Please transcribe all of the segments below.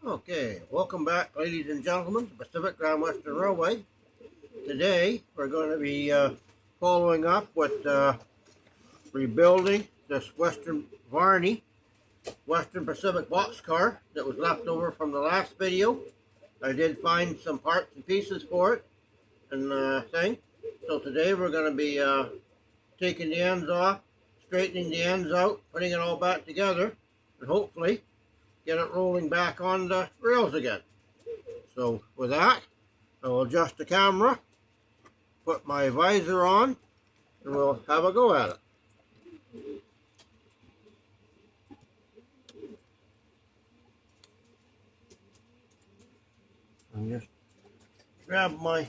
Okay, welcome back, ladies and gentlemen, to Pacific Grand Western Railway. Today, we're going to be following up with rebuilding this Western Varney Western Pacific boxcar that was left over from the last video. I did find some parts and pieces for it and thing. So today we're going to be taking the ends off, straightening the ends out, putting it all back together, and hopefully get it rolling back on the rails again. So with that, I'll adjust the camera, put my visor on, and we'll have a go at it. And just grab my...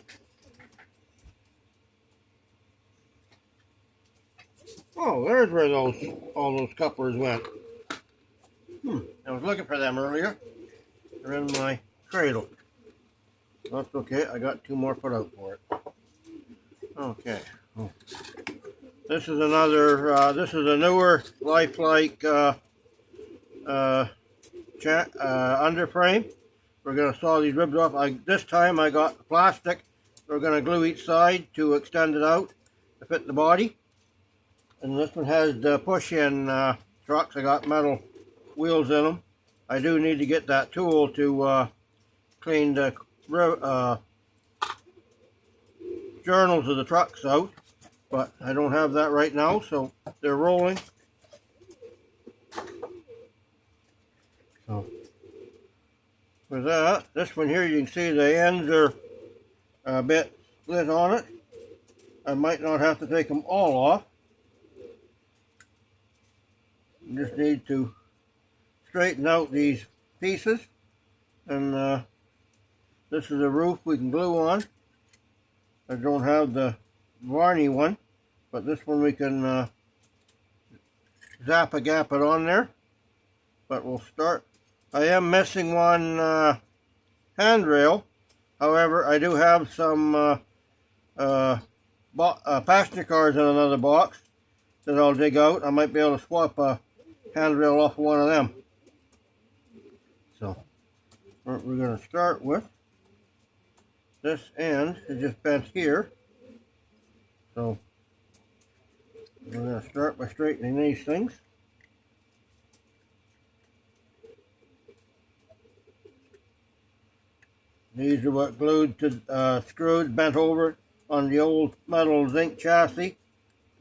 Oh, there's where all those couplers went. I was looking for them earlier. They're in my cradle. That's okay, I got two more put out for it. Okay. This is another, this is a newer lifelike underframe. We're going to saw these ribs off. This time I got plastic. We're going to glue each side to extend it out to fit the body. And this one has the push-in trucks. I got metal wheels in them. I do need to get that tool to clean the journals of the trucks out, but I don't have that right now, so they're rolling. So with that, this one here, you can see the ends are a bit split on it. I might not have to take them all off. You just need to straighten out these pieces, and this is a roof we can glue on. I don't have the Varney one, but this one we can zap it on there. But we'll start. I am missing one handrail. However, I do have some passenger cars in another box that I'll dig out. I might be able to swap a handrail off of one of them. So we're going to start with this end is just bent here. So we're going to start by straightening these things. These are what glued to screws bent over on the old metal zinc chassis.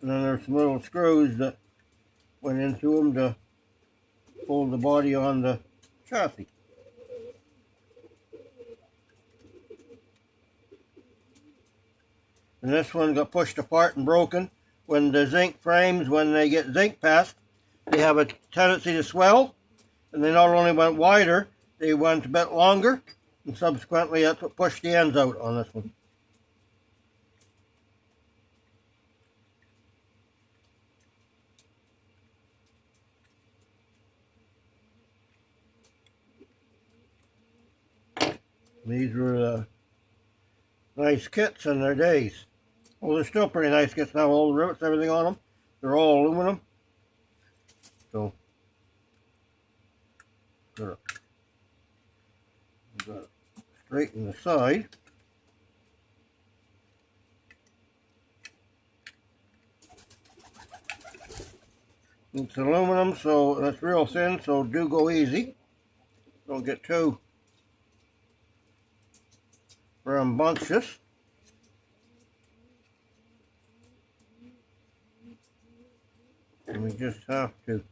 And then there's some little screws that went into them to hold the body on the chassis. And this one got pushed apart and broken. When the zinc frames, when they get zinc passed, they have a tendency to swell. And they not only went wider, they went a bit longer. And subsequently, that's what pushed the ends out on this one. These were nice kits in their days. Well, they're still pretty nice kits now. All the rivets, everything on them, they're all aluminum. So, got to straighten the side. It's aluminum, so that's real thin, so do go easy. Don't get too rambunctious. And we just have to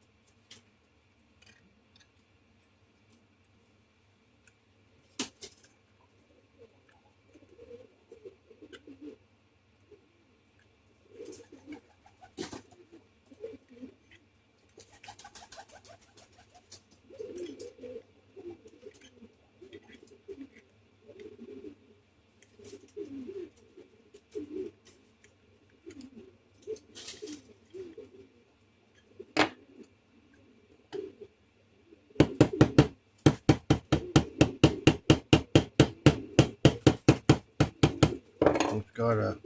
it's got to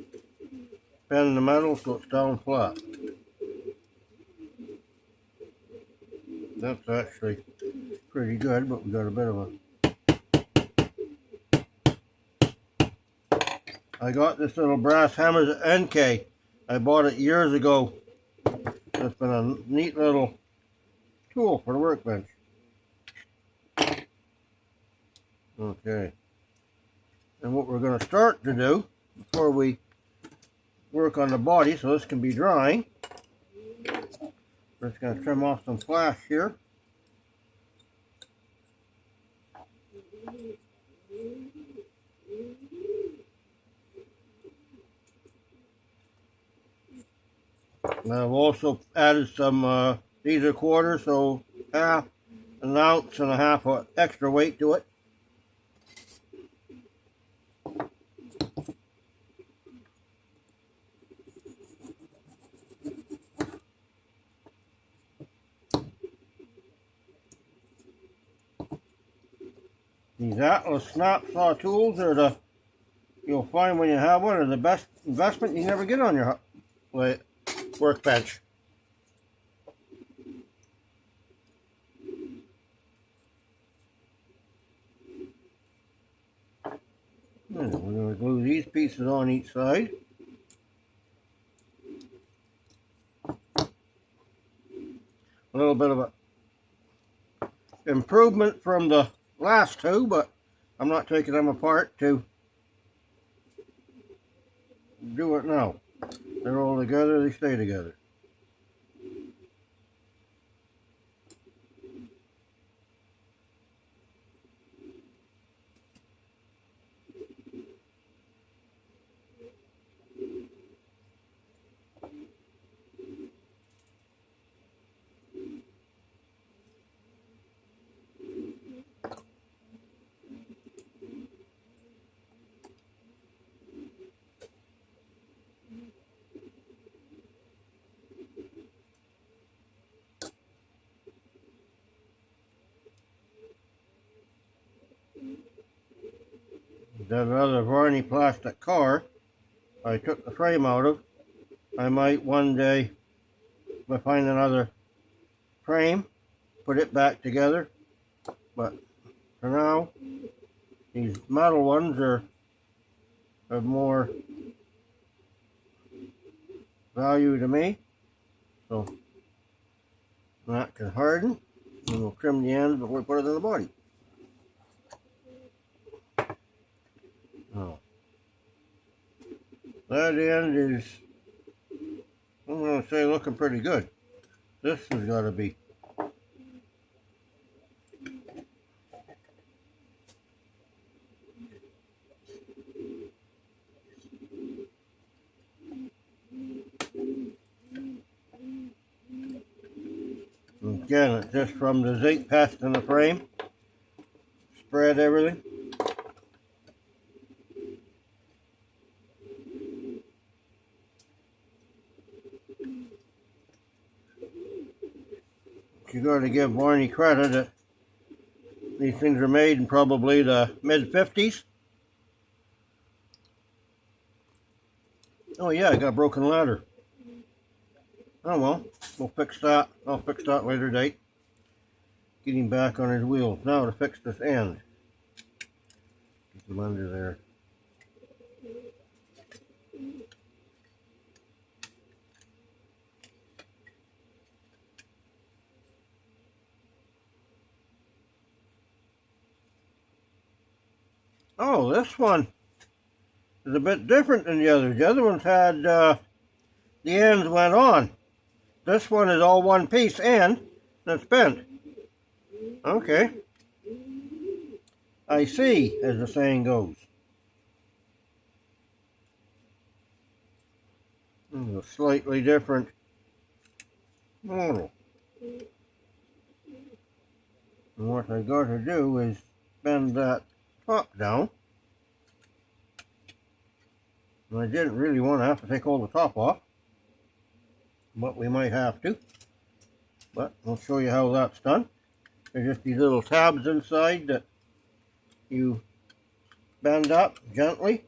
bend the metal so it's down flat. That's actually pretty good, but we got a bit of a I got this little brass hammer at NK. I bought it years ago. It's been a neat little tool for the workbench. Okay. And what we're going to start to do before we work on the body, so this can be drying, we're just going to trim off some flash here. And I've also added some, these are quarters, so half an ounce and a half of extra weight to it. These Atlas snap saw tools are you'll find when you have one, are the best investment you can ever get on your workbench. We're going to glue these pieces on each side. A little bit of a improvement from the last two, but I'm not taking them apart to do it now. They're all together, they stay together. That other Varney plastic car I took the frame out of. I might one day, if I find another frame, put it back together. But for now, these metal ones are of more value to me. So that can harden, and we'll trim the ends before we put it in the body. Oh. That end is, I'm going to say, looking pretty good. This has got to be. Again, it's just from the zinc pest in the frame. Spread everything. You got to give Varney credit that these things are made in probably the mid-50s. Oh yeah, I got a broken ladder. Oh well, we'll fix that. I'll fix that later date. Get him back on his wheels. Now to fix this end. Get him under there. Oh, this one is a bit different than the others. The other ones had, the ends went on. This one is all one piece and it's bent. Okay. I see, as the saying goes. A slightly different model. And what I got to do is bend that top down. And I didn't really want to have to take all the top off, but we might have to. But I'll show you how that's done. There's just these little tabs inside that you bend up gently.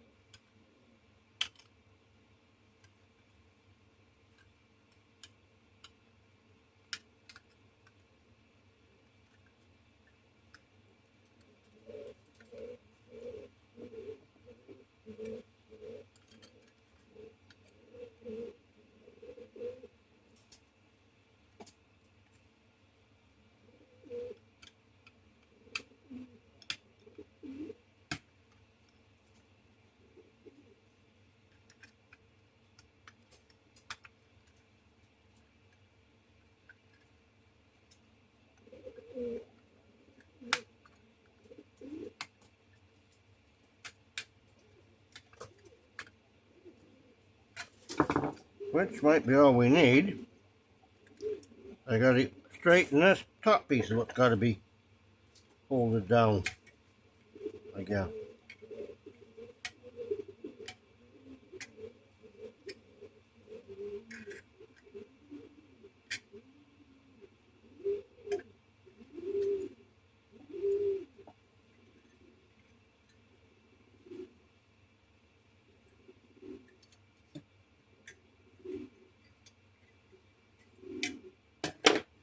which might be all we need. I gotta straighten this top piece of what's gotta be folded down again.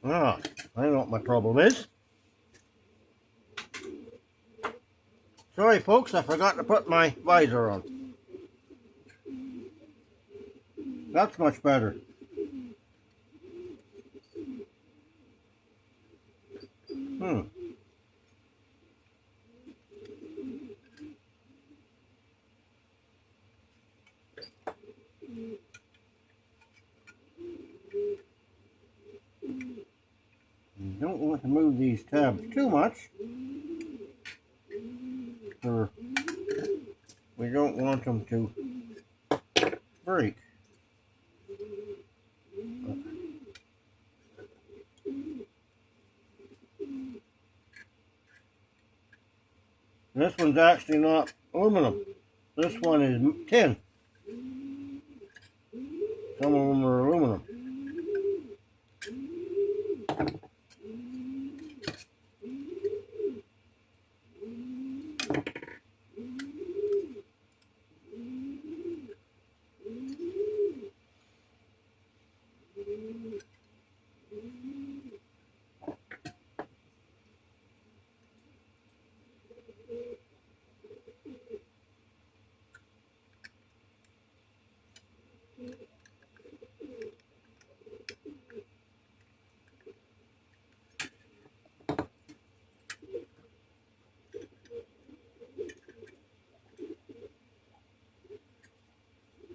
Ah, I know what my problem is. Sorry folks, I forgot to put my visor on. That's much better. You don't want to move these tabs too much, or we don't want them to break. This one's actually not aluminum. This one is tin. Some of them are aluminum.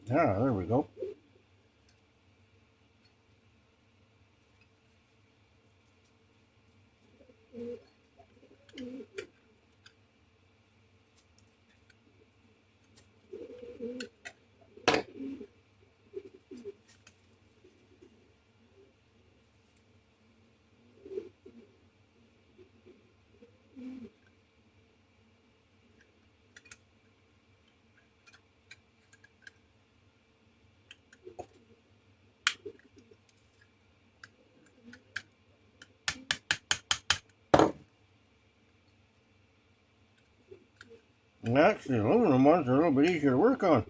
Ah, there we go. And actually, the aluminum ones are a little bit easier to work on.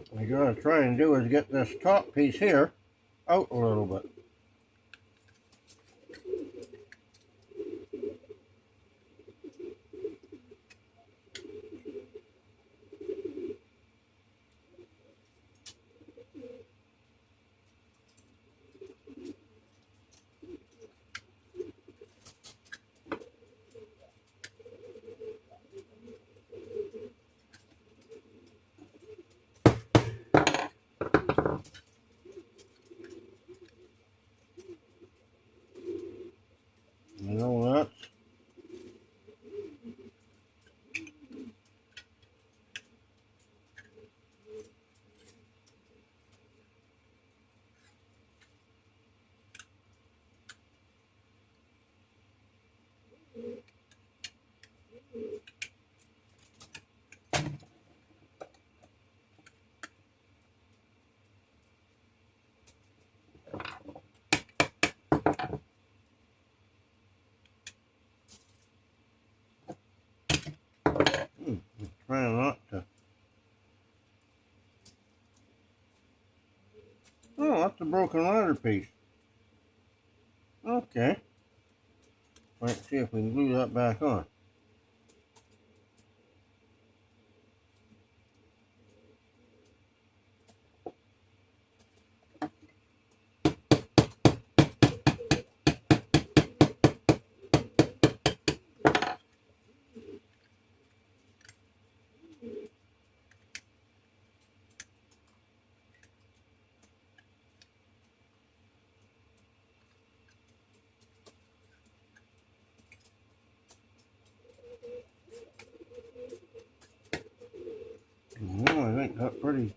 What I gotta try and do is get this top piece here out a little bit. You know that's trying not to. Oh, that's a broken ladder piece. Okay. Let's see if we can glue that back on. pretty.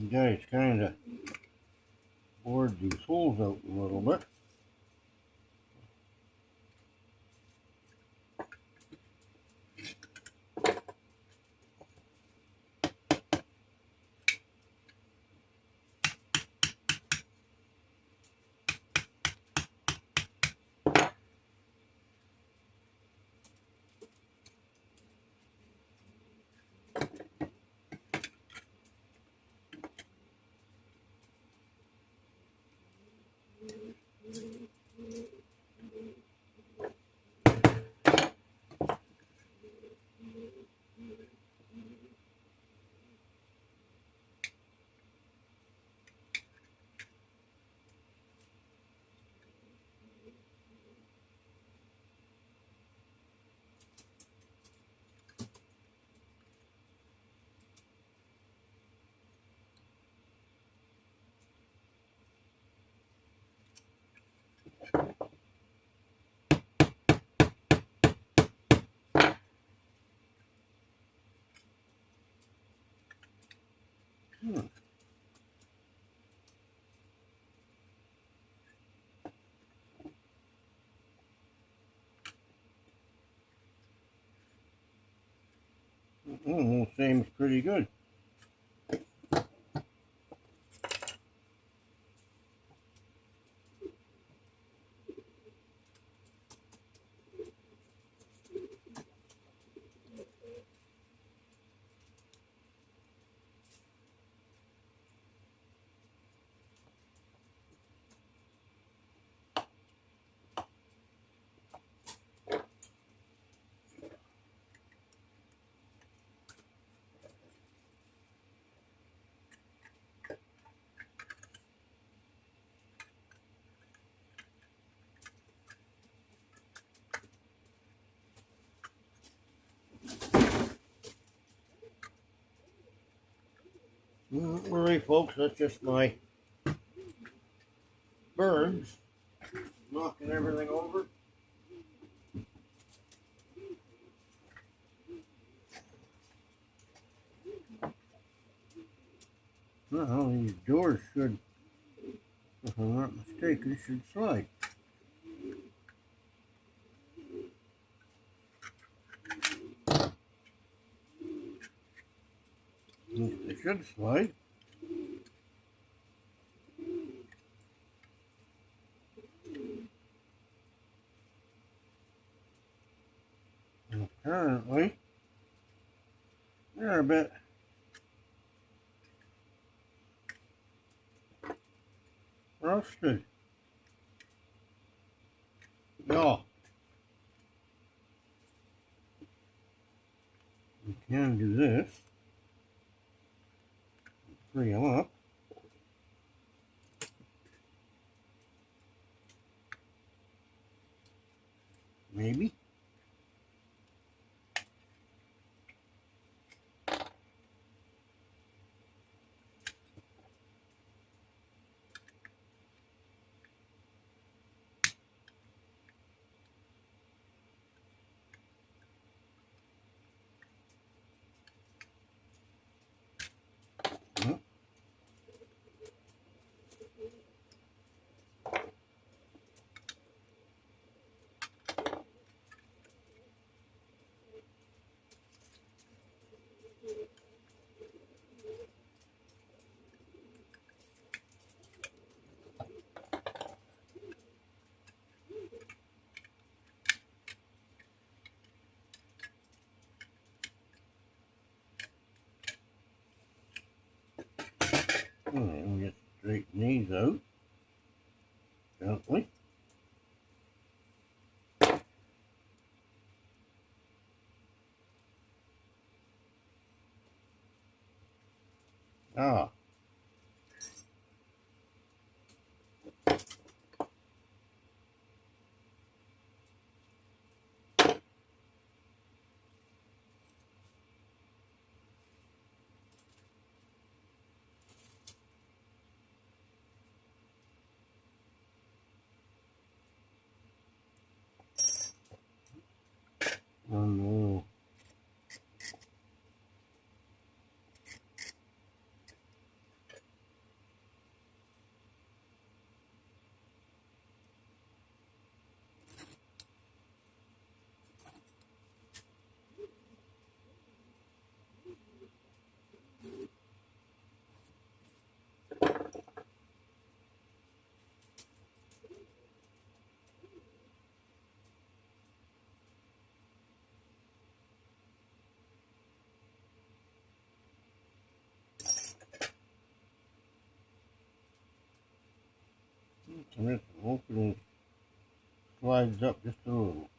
You guys kind of bored these holes out a little bit. Hmm. Almost seems pretty good. Don't worry, folks, that's just my birds knocking everything over. Well, these doors should, if I'm not mistaken, should slide. At least they should slide. And apparently, they're a bit rusted. Yeah, we can do this. Free them up. Maybe. Well, Alright, we'll just straighten these out gently. Ah, oh no. And this opening slides up just a little.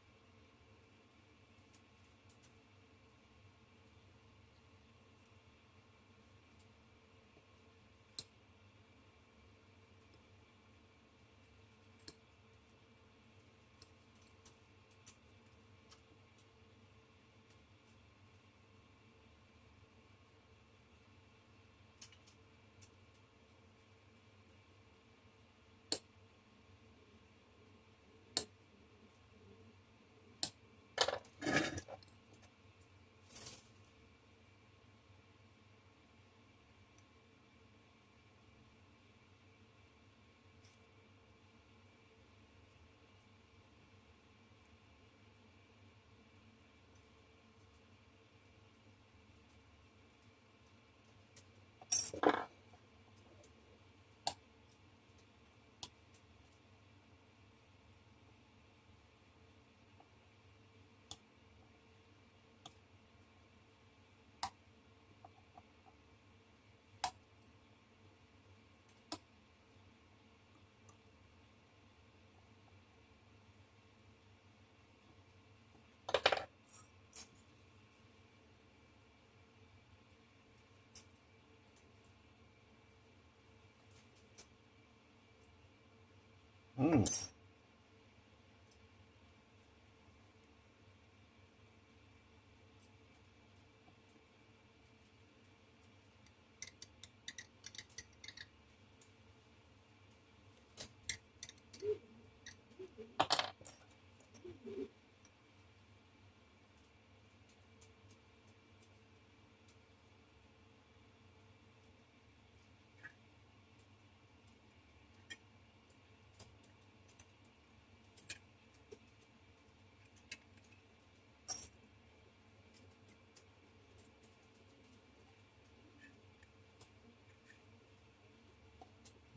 Hmm.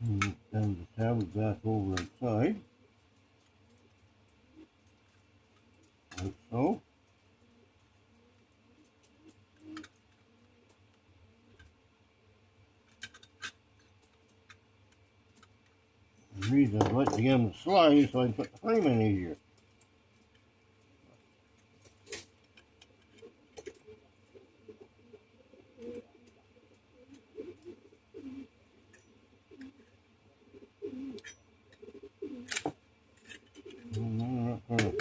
And then the tab back over inside, like so. The reason I like to get them to slide so I can put the frame in easier. And I'm not gonna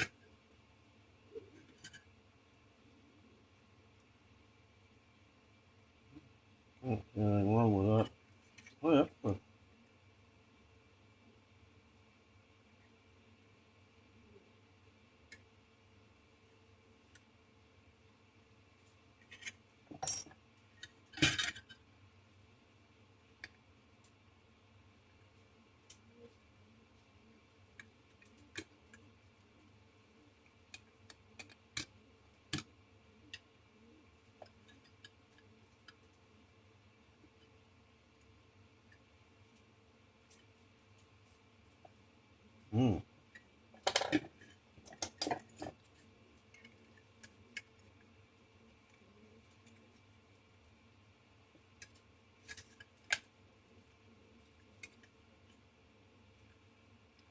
Can't see anything wrong with that clip, but hmm.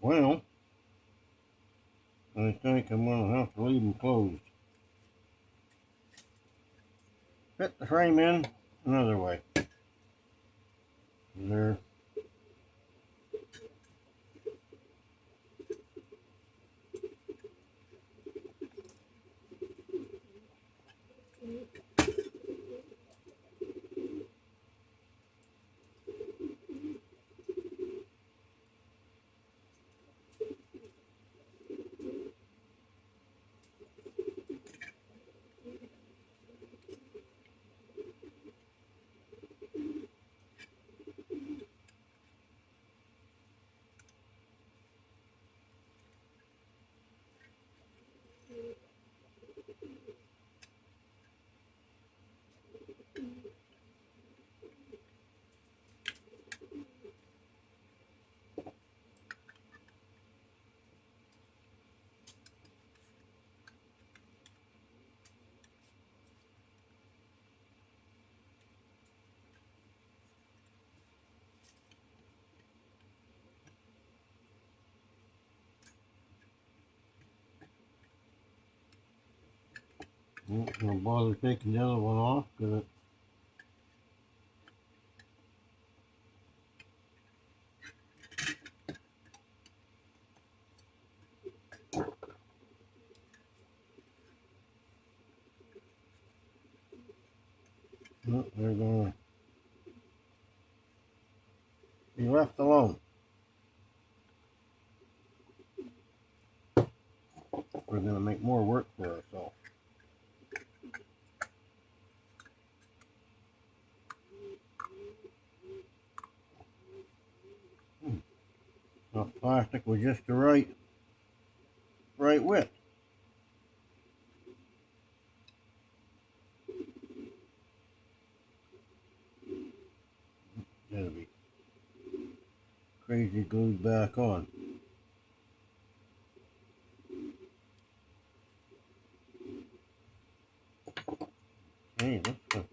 Well, I think I'm going to have to leave them closed. Fit the frame in another way. There. I'm not going to bother taking the other one off because they're going to be left alone. We're going to make more work for ourselves. The plastic was just the right width. Gotta be crazy glued back on. Hey, that's good.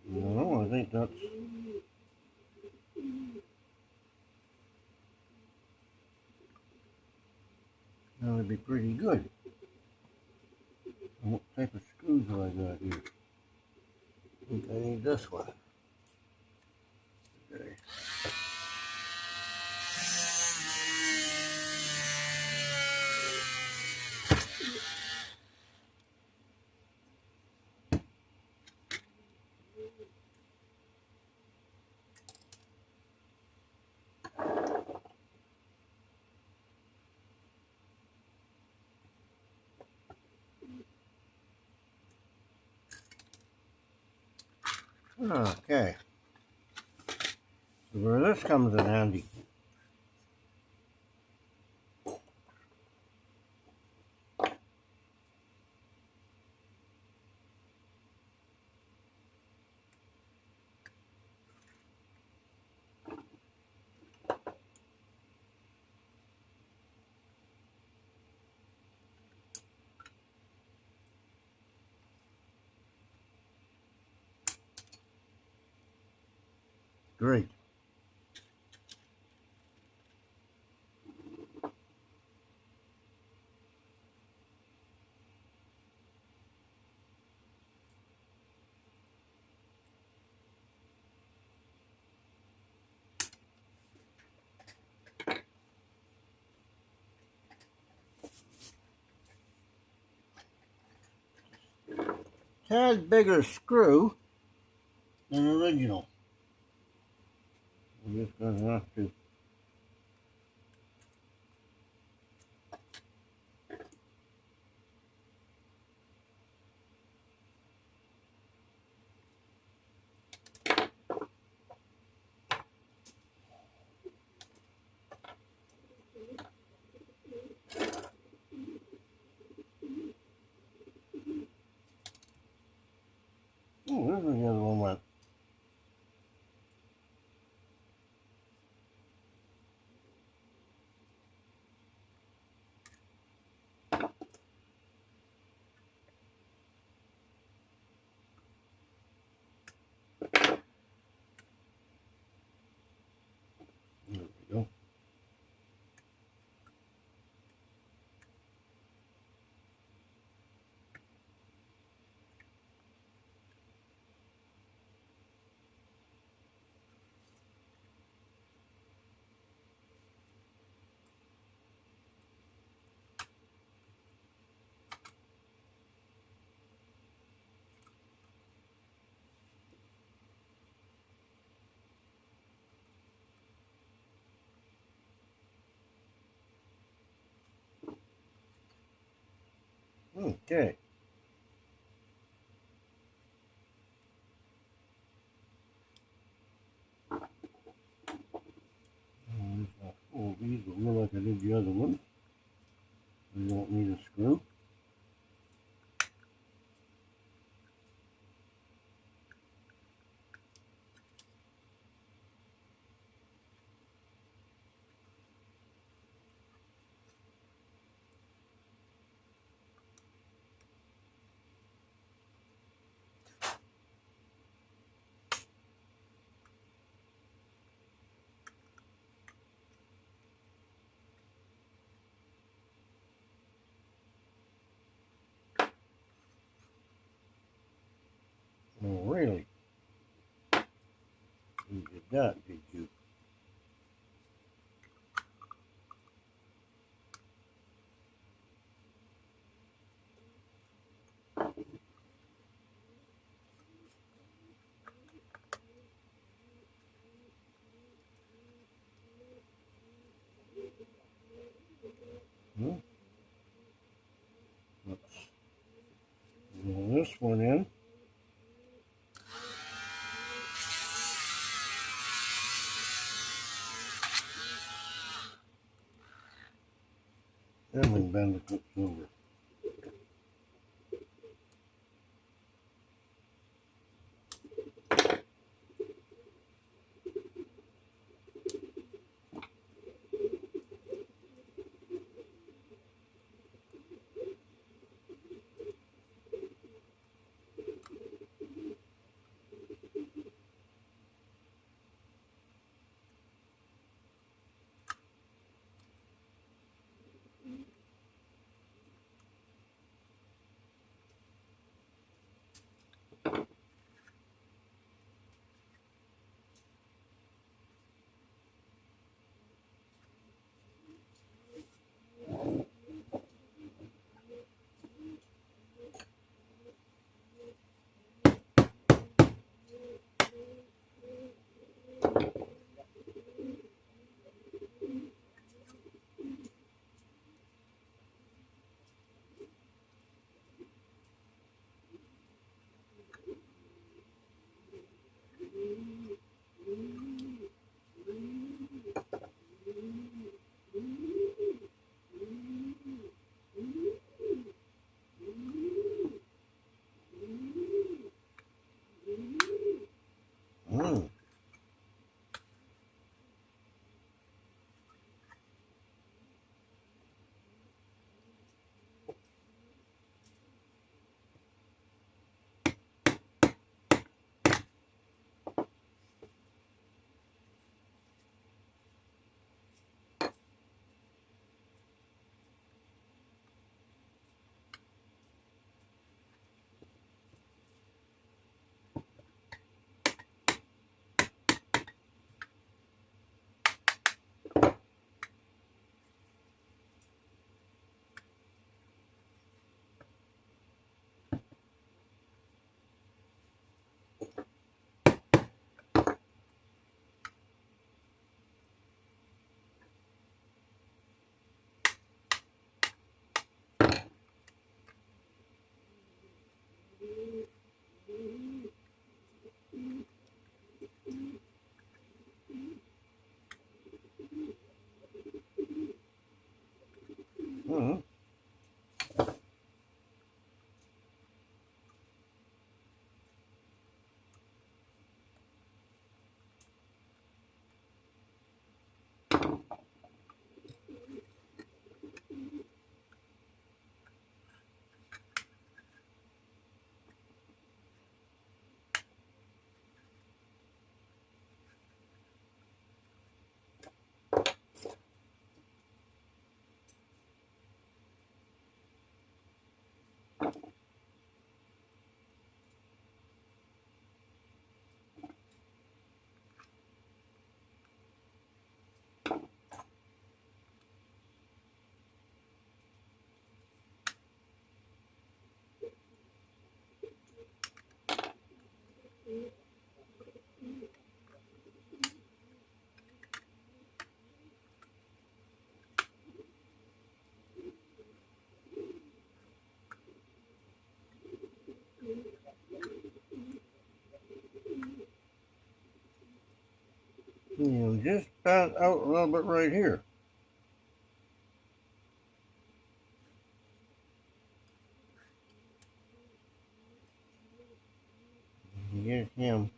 No, I think that's going to be pretty good. And what type of screws do I got here? I think I need this one. Okay. Okay. So where this comes in handy. Great. Tad bigger screw than original. I'm just going to have to Okay. I'll fold these over like I did the other one. We don't need a screw. Oh, really? You did that, did you? Hmm? Let's roll this one in. And we bend the clips over. Just about out a little bit right here. Get him.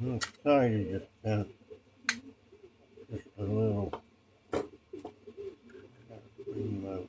Hmm. Sorry to just bent just a little. Bring him out.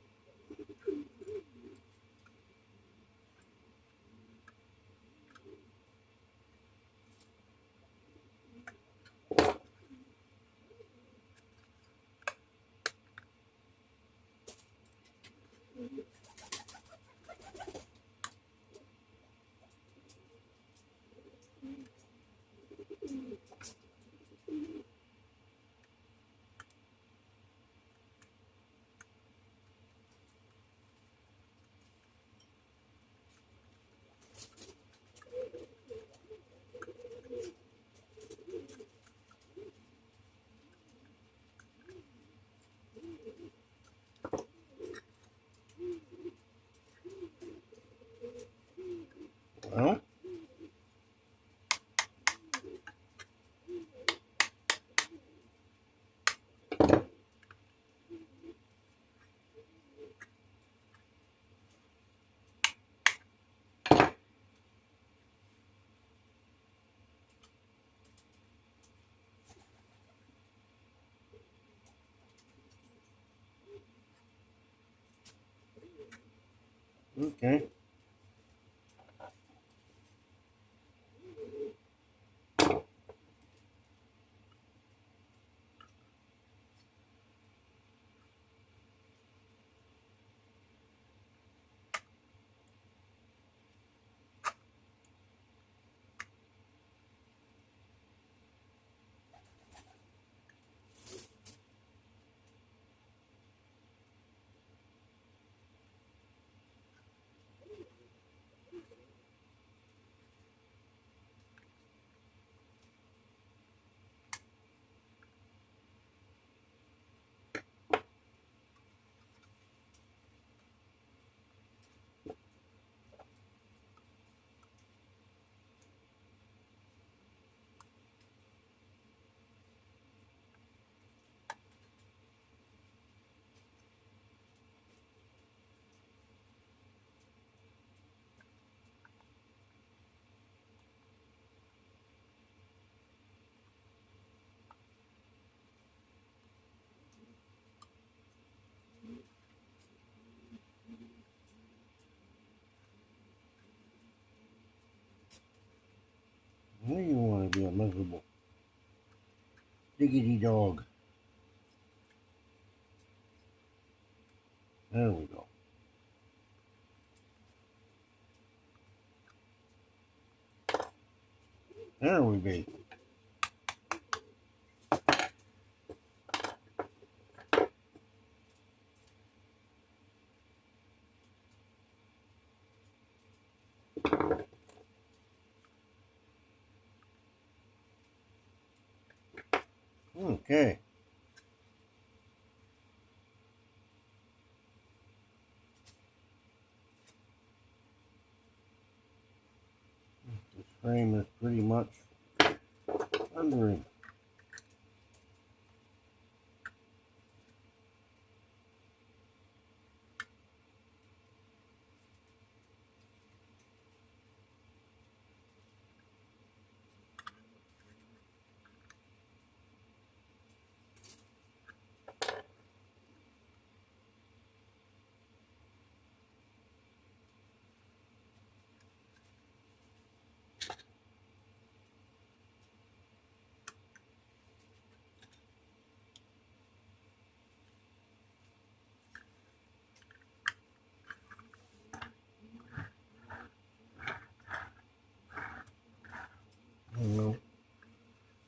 Well, okay. Why do you want to be a miserable diggity dog? There we go. There we be. Okay. frame is pretty much under him.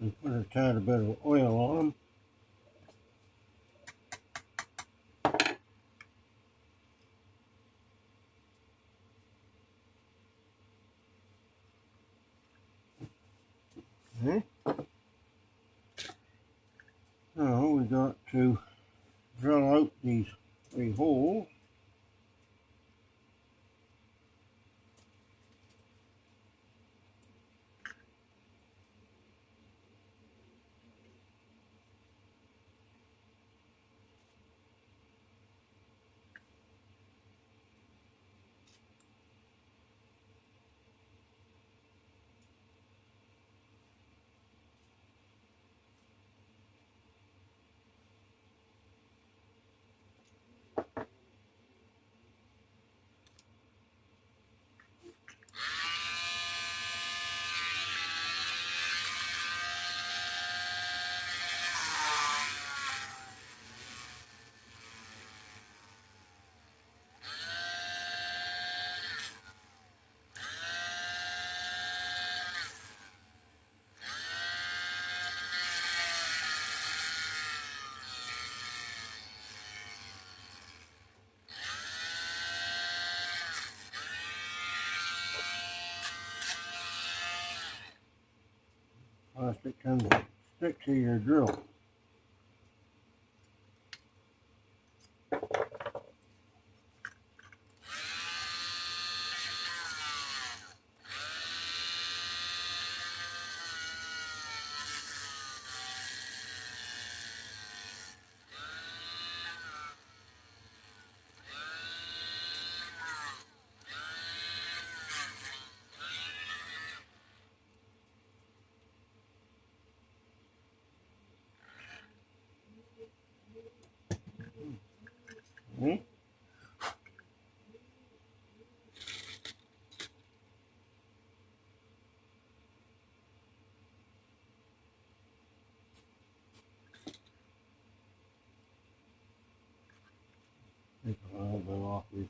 And put a tad bit of oil on them. Okay. Now we got to drill out these 3 holes. Plastic can stick to your drill. Okay. Take a little bit off these.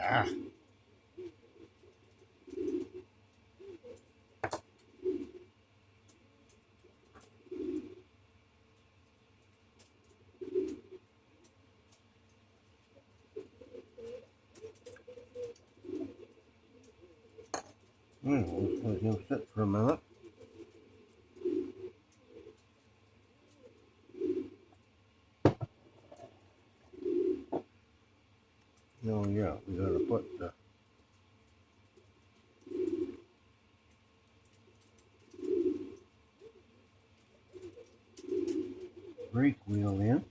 Ah. Let's let him sit for a minute. Oh yeah, we gotta put the brake wheel in.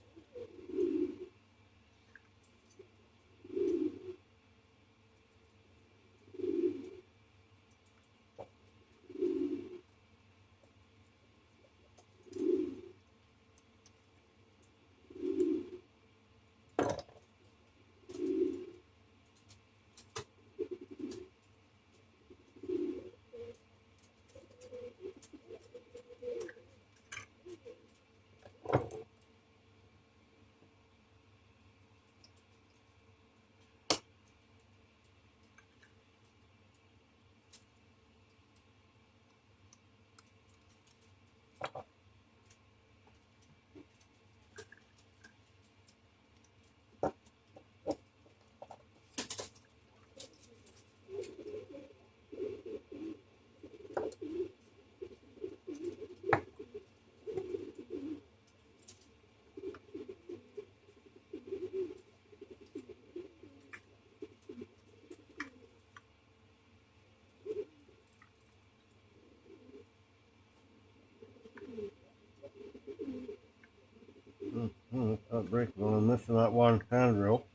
That brake wheel, I'm missing that one handrail,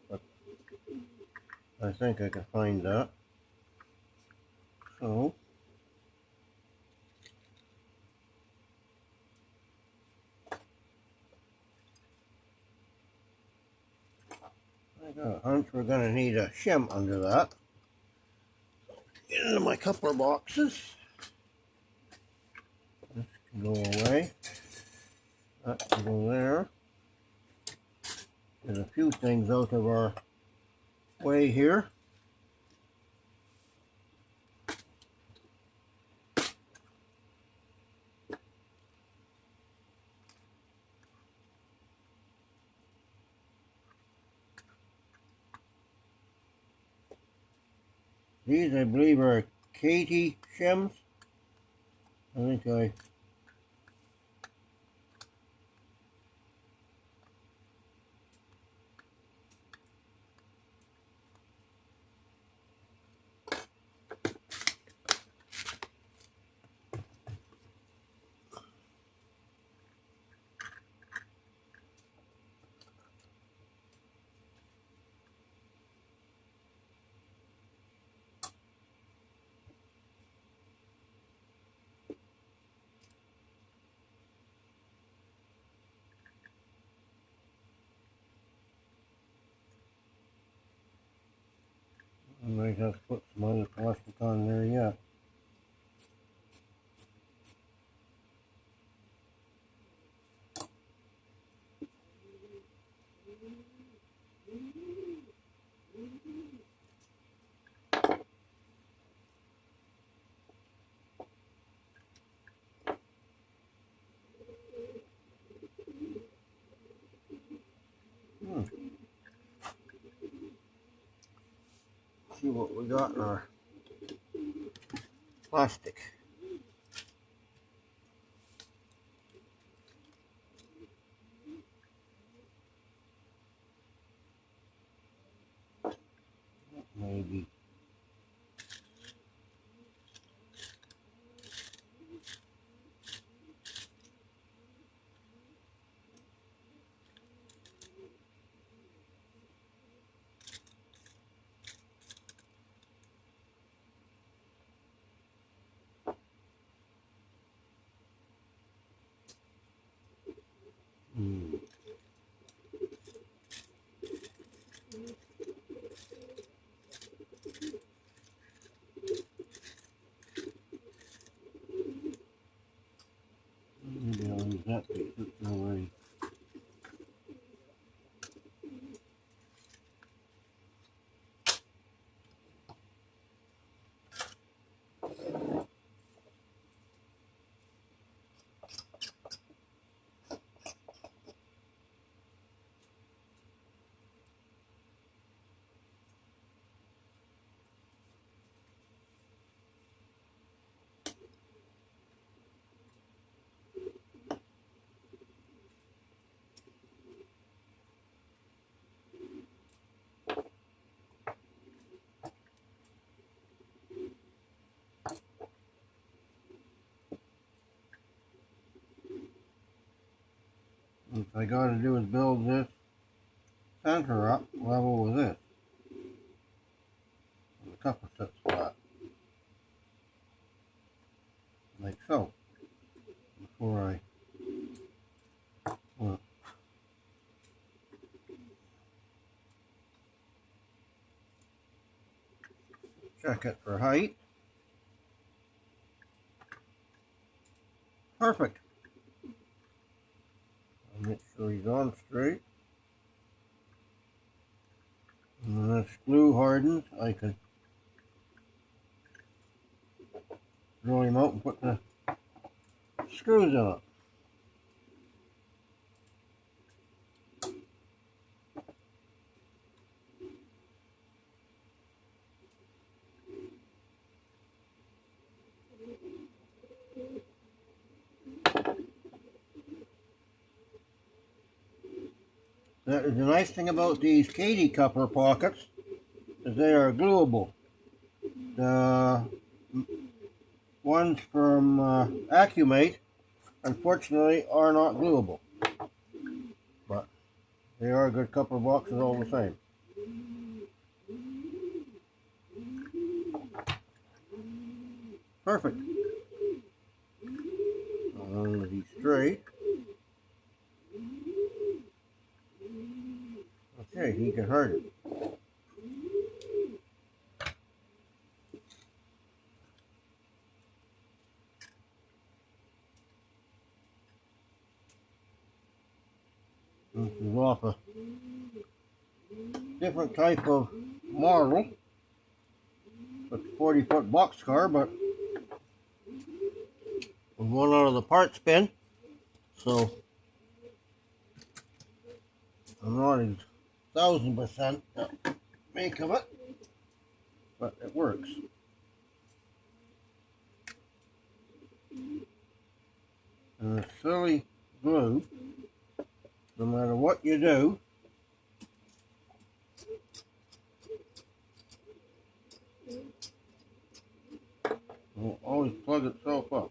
but I think I can find that. So I got a hunch we're gonna need a shim under that. Get into my coupler boxes. This can go away. That can go there. There's a few things out of our way here. These, I believe, are Katie shims. I think I might have to put some other plastic on there, yeah. See what we got in our plastic. Maybe. Maybe I'll use that piece. It's already. I got to do is build this center up level with this. And the cover sits flat. Like so. Before I check it for height. Perfect. I'll make sure he's on straight. And when this glue hardens, I can drill him out and put the screws in it. That is the nice thing about these Katy coupler pockets, is they are gluable. The ones from Accumate, unfortunately, are not gluable, but they are good coupler boxes all the same. Perfect. Along with these straight. Okay, he can harden. This is off a different type of model. It's a 40-foot boxcar, but with one out of the parts bin, so I'm not as 1000% make of it, but it works. And it's silly glue, no matter what you do, it will always plug itself up.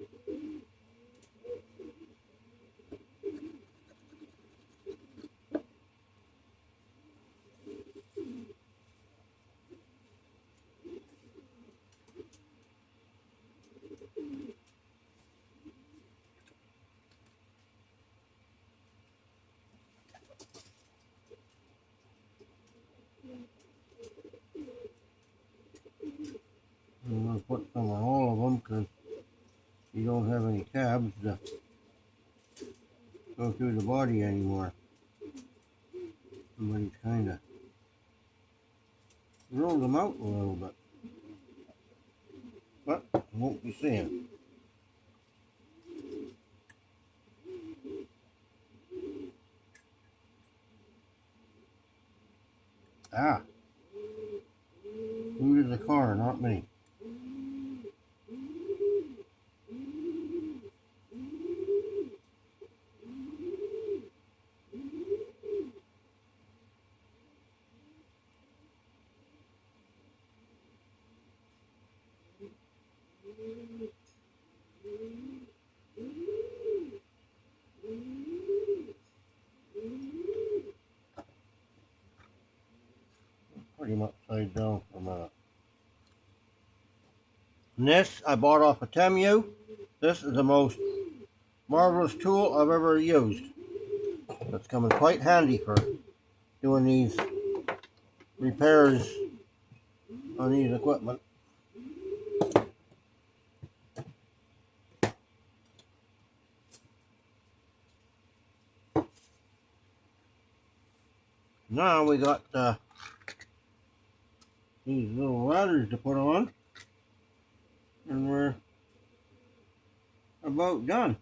I'm going to put some on all of them because you don't have any tabs to go through the body anymore. Somebody's kind of rolled them out a little bit, but you won't be seeing. Ah, who did the car, not me. Pretty much upside down for a minute. And this I bought off of Temu. This is the most marvelous tool I've ever used. It's coming quite handy for doing these repairs on these equipment. Now we got these little ladders to put on, and we're about done.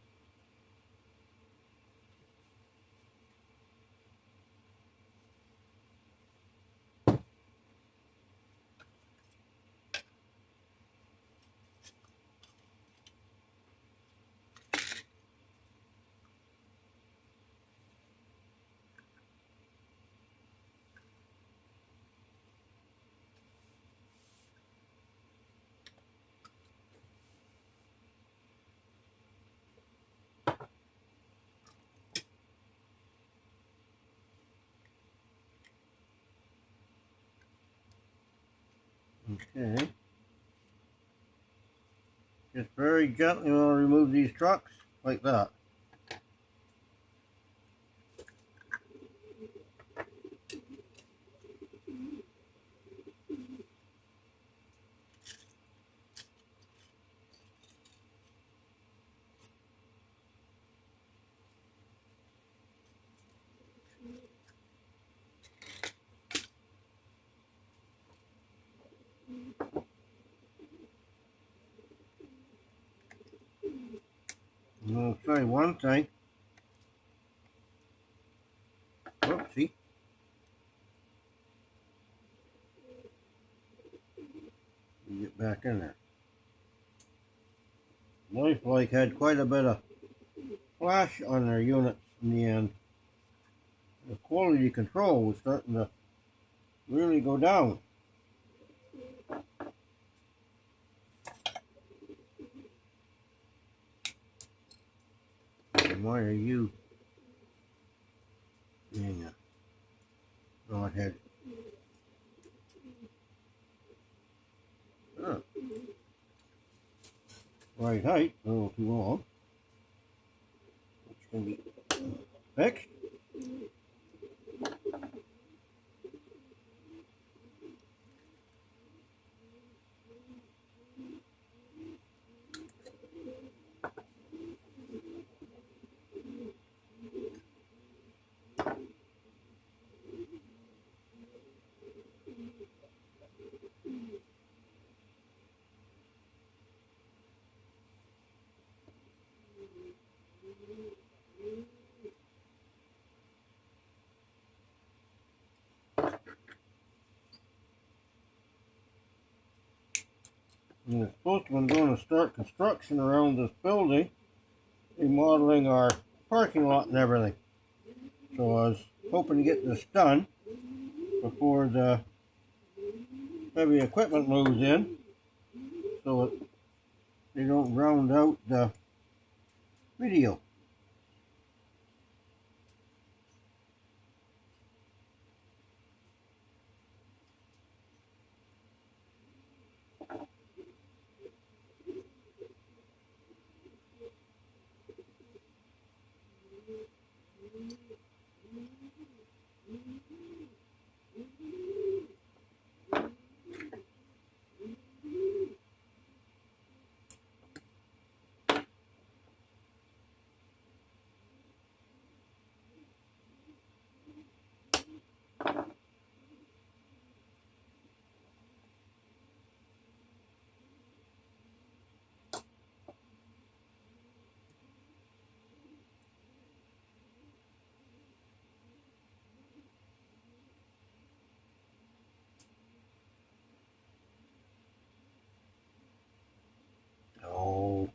Okay. Just very gently want to remove these trucks like that. And I'll try one thing. Whoopsie. Get back in there. Lifelike had quite a bit of flash on their units in the end. The quality control was starting to really go down. And why are you being a broadhead? Oh. Right height, a little too long. Which can be fixed. And it's supposed to, I'm going to start construction around this building, remodeling our parking lot and everything. So I was hoping to get this done before the heavy equipment moves in, so they don't round out the video. Oh.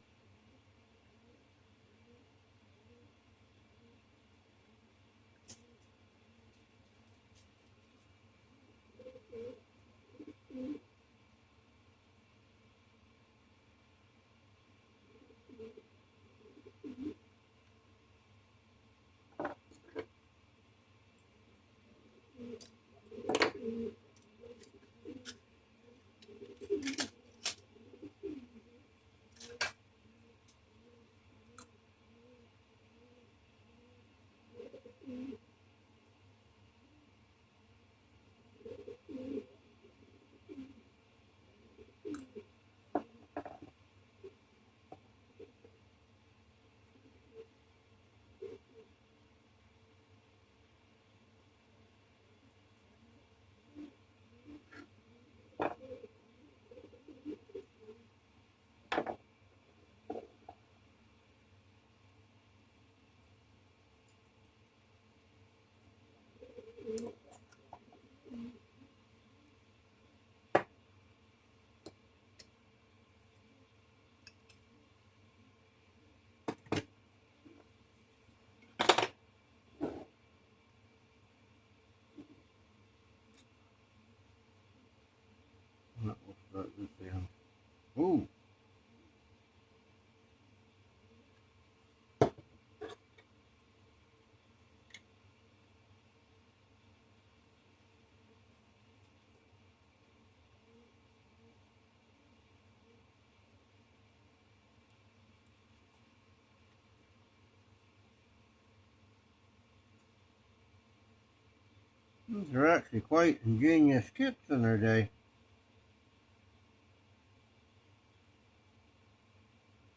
These are actually quite ingenious kits in their day.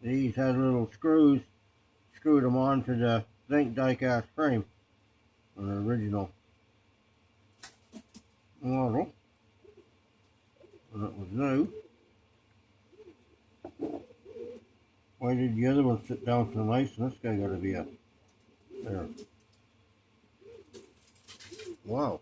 These had little screws, screwed them onto the zinc die-cast frame on the original model when it was new. Why did the other one sit down so nice and this guy got to be up there? Wow.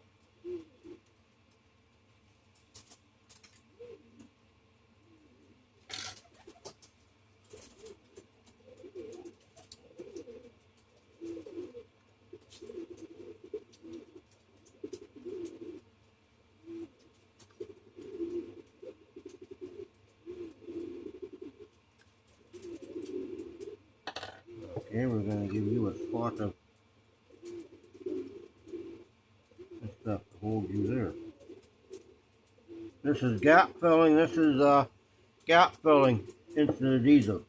Okay, we're going to give you a spot of this stuff to hold you there. This is gap filling. This is gap filling into the diesel.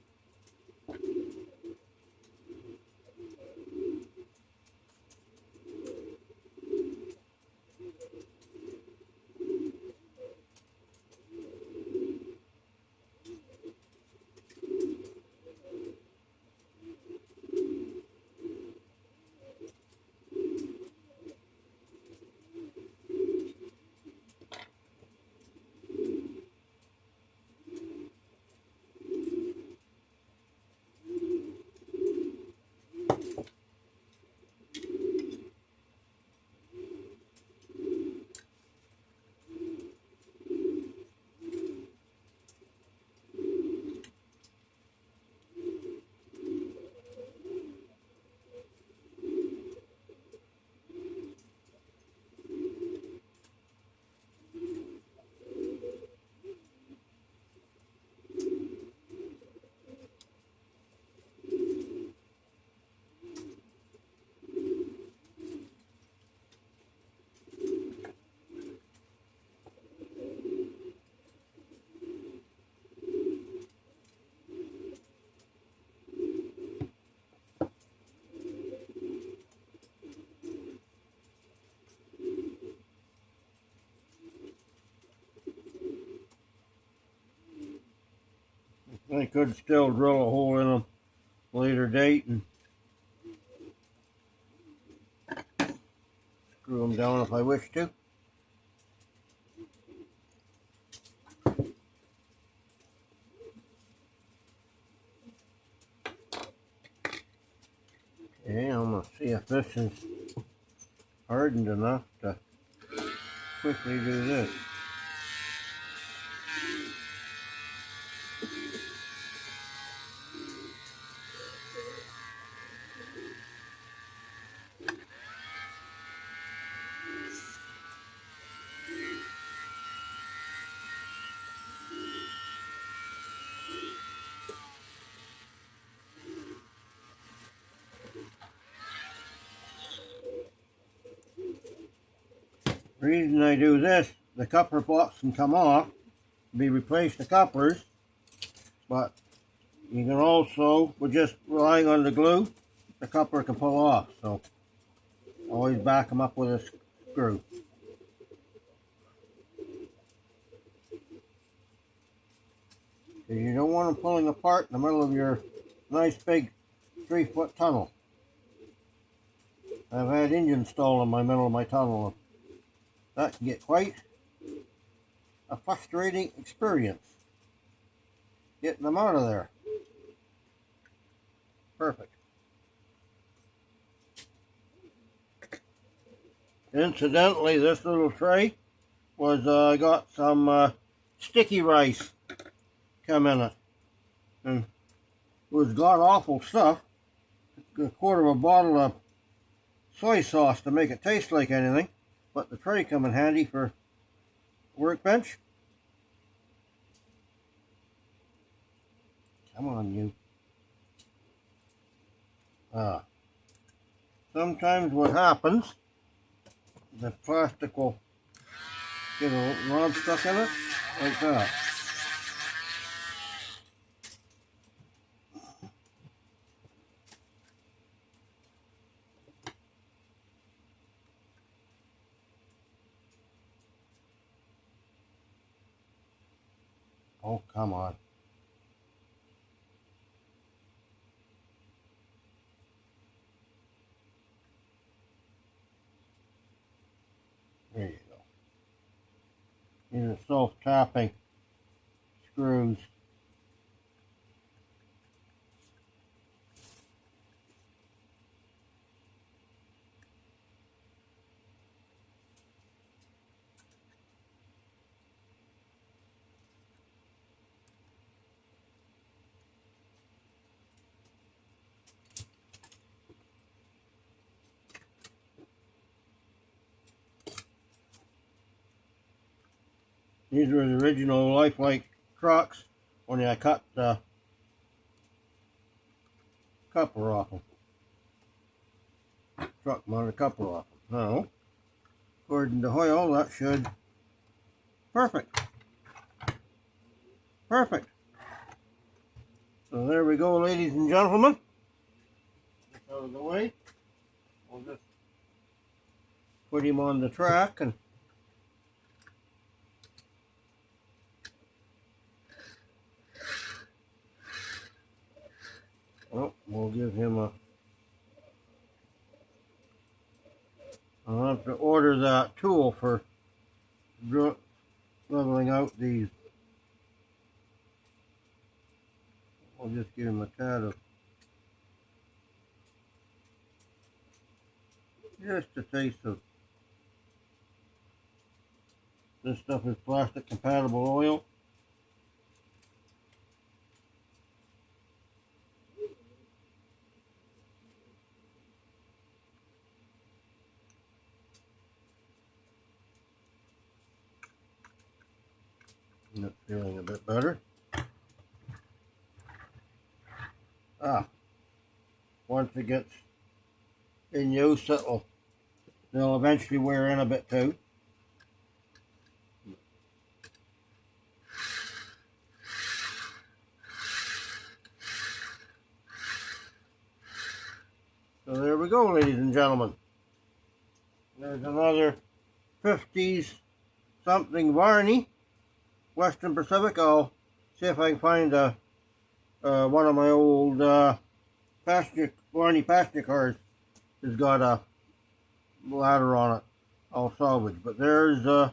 I could still drill a hole in them later date and screw them down if I wish to. Okay, I'm going to see if this is hardened enough to quickly do this. The reason I do this, the coupler box can come off, be replaced the couplers, but you can also, with just relying on the glue, the coupler can pull off, so always back them up with a screw. Because you don't want them pulling apart in the middle of your nice big 3-foot tunnel. I've had engines stolen in my middle of my tunnel. That can get quite a frustrating experience. Getting them out of there. Perfect. Incidentally, this little tray was got some sticky rice come in it. And it was god-awful stuff. A quarter of a bottle of soy sauce to make it taste like anything. But the tray come in handy for workbench. Come on, you. Sometimes what happens, the plastic will get a rod stuck in it, like that. Oh, come on. There you go. These are self-tapping screws. These were the original lifelike trucks when I cut the coupler off them. Truck mounted coupler off them. Now, according to Hoyle, that should perfect. Perfect. So there we go, ladies and gentlemen. This out of the way. We'll just put him on the track and we'll give him a... I'll have to order that tool for leveling out these. I'll just give him a tad of... just a taste of... this stuff is plastic compatible oil. Not feeling a bit better. Once it gets in use, they'll eventually wear in a bit too. So there we go, ladies and gentlemen. There's another 50s something Varney, Western Pacific. I'll see if I can find one of my old Varney passenger cars has got a ladder on it. I'll salvage. But there's the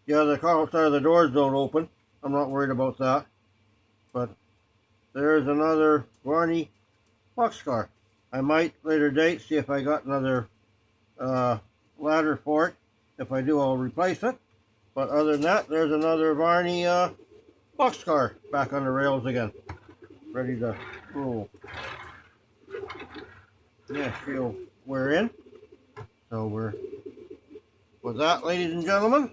other car outside of the doors don't open. I'm not worried about that. But there's another Varney boxcar. I might later date see if I got another ladder for it. If I do, I'll replace it. But other than that, there's another Varney boxcar back on the rails again, ready to roll. Yeah, she'll wear in. So we're with that, ladies and gentlemen.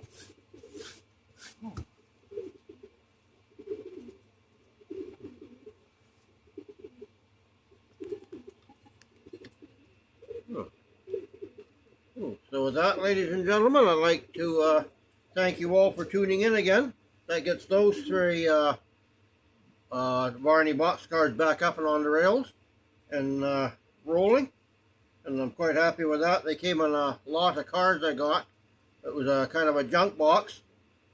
So with that, ladies and gentlemen, I'd like to thank you all for tuning in again. That gets those three Varney boxcars back up and on the rails and rolling. And I'm quite happy with that. They came in a lot of cars I got. It was a kind of a junk box,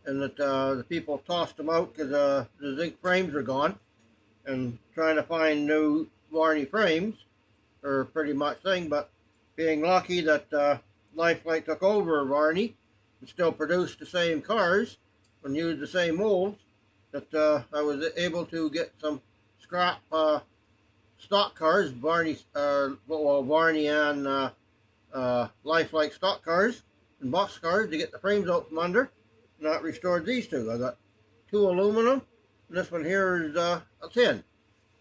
and that the people tossed them out because the zinc frames are gone. And trying to find new Varney frames are pretty much thing, but being lucky that Lifelike took over Varney and still produced the same cars and used the same molds, that I was able to get some scrap stock cars, Varney and Lifelike stock cars and box cars to get the frames out from under, and that restored these two. I got two aluminum, and this one here is a tin.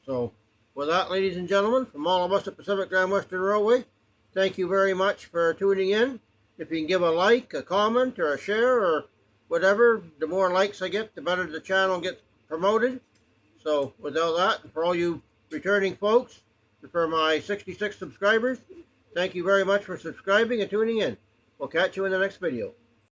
So with that, ladies and gentlemen, from all of us at Pacific Grand Western Railway, thank you very much for tuning in. If you can give a like, a comment, or a share, or whatever, the more likes I get, the better the channel gets promoted. So without that, for all you returning folks, for my 66 subscribers, thank you very much for subscribing and tuning in. We'll catch you in the next video.